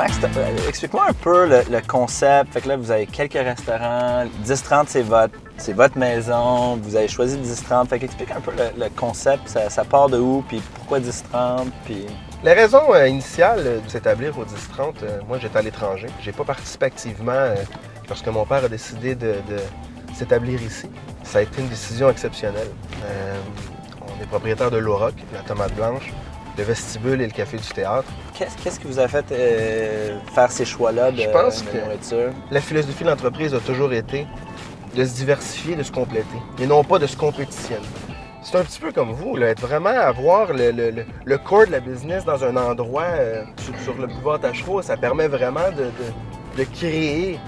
Max, explique-moi un peu le concept. Fait que là, vous avez quelques restaurants. 10-30, c'est votre maison. Vous avez choisi 10-30. Fait qu'explique un peu le concept. Ça part de où, puis pourquoi 10-30, puis... La raison initiale de s'établir au 10-30, moi j'étais à l'étranger. J'ai pas participé activement lorsque mon père a décidé de s'établir ici. Ça a été une décision exceptionnelle. On est propriétaire de l'Auroch, la tomate blanche, le vestibule et le café du théâtre. Qu'est-ce qui vous a fait faire ces choix-là de nourriture? La philosophie de l'entreprise a toujours été de se diversifier, de se compléter, et non pas de se compétitionner. C'est un petit peu comme vous, là, être vraiment avoir le core de la business dans un endroit sur le boulevard Tachereau, ça permet vraiment de créer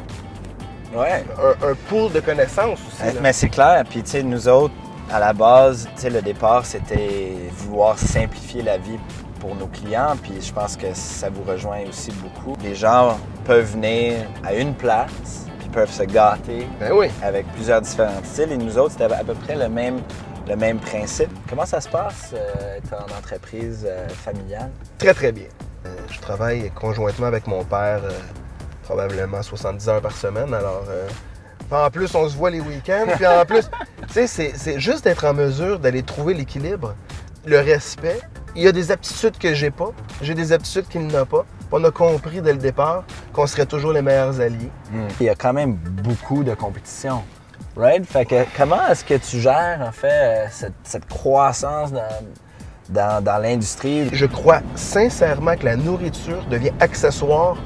un pool de connaissances aussi. Mais c'est clair, puis tu sais, nous autres, à la base, tu sais, le départ, c'était vouloir simplifier la vie pour nos clients, puis je pense que ça vous rejoint aussi beaucoup. Les gens peuvent venir à une place, puis peuvent se gâter avec plusieurs différents styles, et nous autres, c'était à peu près le même principe. Comment ça se passe, être en entreprise familiale? Très, très bien. Je travaille conjointement avec mon père probablement 70 heures par semaine. Alors, en plus, on se voit les week-ends. Puis en plus, tu sais, c'est juste d'être en mesure d'aller trouver l'équilibre, le respect. Il y a des aptitudes que j'ai pas. J'ai des aptitudes qu'il n'a pas. On a compris dès le départ qu'on serait toujours les meilleurs alliés. Il y a quand même beaucoup de compétition. Right? Fait que comment est-ce que tu gères, en fait, cette croissance dans l'industrie? Je crois sincèrement que la nourriture devient accessoire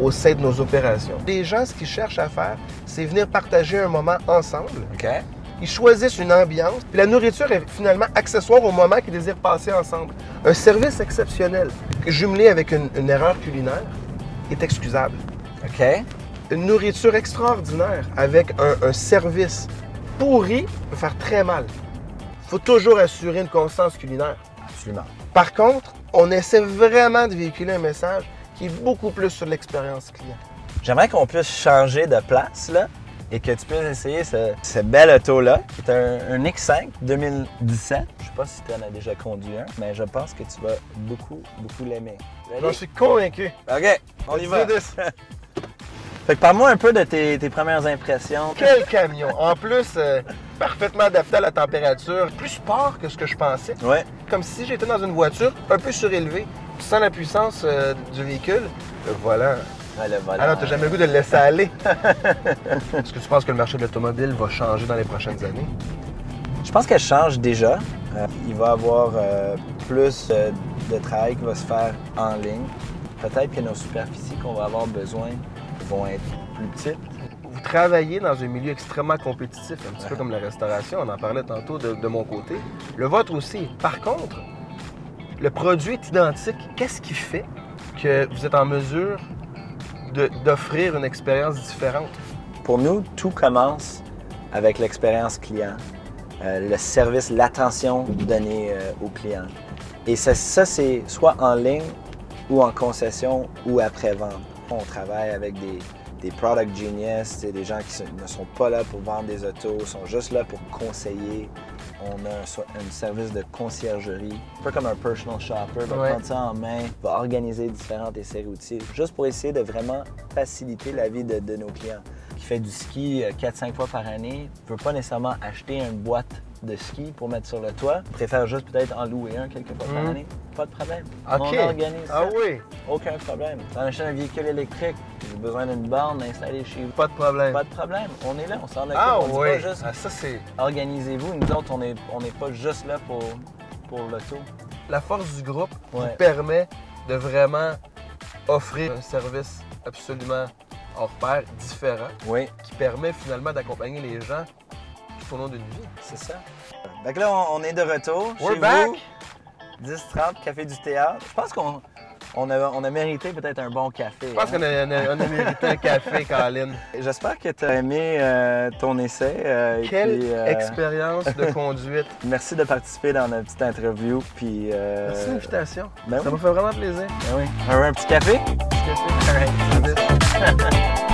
au sein de nos opérations. Les gens, ce qu'ils cherchent à faire, c'est venir partager un moment ensemble. OK. Ils choisissent une ambiance. Puis la nourriture est finalement accessoire au moment qu'ils désirent passer ensemble. Un service exceptionnel, jumelé avec une erreur culinaire, est excusable. OK. Une nourriture extraordinaire avec un service pourri peut faire très mal. Il faut toujours assurer une constance culinaire. Absolument. Par contre, on essaie vraiment de véhiculer un message qui est beaucoup plus sur l'expérience client. J'aimerais qu'on puisse changer de place, là, et que tu puisses essayer ce bel auto-là, qui est un X5 2017. Je ne sais pas si tu en as déjà conduit un, mais je pense que tu vas beaucoup l'aimer. J'en suis convaincu. OK, on y va. Fait que parle-moi un peu de tes premières impressions. Quel camion! En plus, parfaitement adapté à la température. Plus sport que ce que je pensais. Ouais. Comme si j'étais dans une voiture un peu surélevée. Tu sens la puissance du véhicule. Le volant. Ouais, le volant. Ah non, t'as jamais le goût de le laisser aller. Est-ce que tu penses que le marché de l'automobile va changer dans les prochaines années? Je pense qu'elle change déjà. Il va y avoir plus de travail qui va se faire en ligne. Peut-être que nos superficies qu'on va avoir besoin vont être plus petites. Vous travaillez dans un milieu extrêmement compétitif, un petit peu comme la restauration, on en parlait tantôt de mon côté. Le vôtre aussi. Par contre, le produit est identique. Qu'est-ce qui fait que vous êtes en mesure d'offrir une expérience différente? Pour nous, tout commence avec l'expérience client, le service, l'attention donnée aux clients. Et ça c'est soit en ligne ou en concession ou après-vente. On travaille avec des product genius, des gens qui ne sont pas là pour vendre des autos, sont juste là pour conseiller. On a un service de conciergerie, un peu comme un personal shopper, va prendre ça en main, va organiser différentes essais routiers, juste pour essayer de vraiment faciliter la vie de nos clients. Qui fait du ski 4-5 fois par année, ne veut pas nécessairement acheter une boîte de ski pour mettre sur le toit, préfère juste peut-être en louer un quelques fois par année. Pas de problème. OK. On organise ça. Ah oui? Aucun problème. Tu achètes un véhicule électrique, j'ai besoin d'une borne installée chez vous. Pas de problème. Pas de problème. On est là, on s'en occupe. Ah on dit oui? pas juste Ça, c'est... organisez-vous. Nous autres, on n'est pas juste là pour l'auto. La force du groupe vous Ouais. permet de vraiment offrir un service absolument hors pair, différent, Oui, qui permet finalement d'accompagner les gens tout au long d'une vie. c'est ça. Donc là, on est de retour We're chez back. vous. 10-30, Café du Théâtre. Je pense qu'on a mérité peut-être un bon café. Je pense qu'on a mérité un café, Colin. J'espère que tu as aimé ton essai. Et Quelle puis, expérience de conduite. merci de participer dans notre petite interview. Puis, Merci de l'invitation. ben Ça oui. m'a fait vraiment plaisir. Ben oui. Un petit café? Petit café. All right.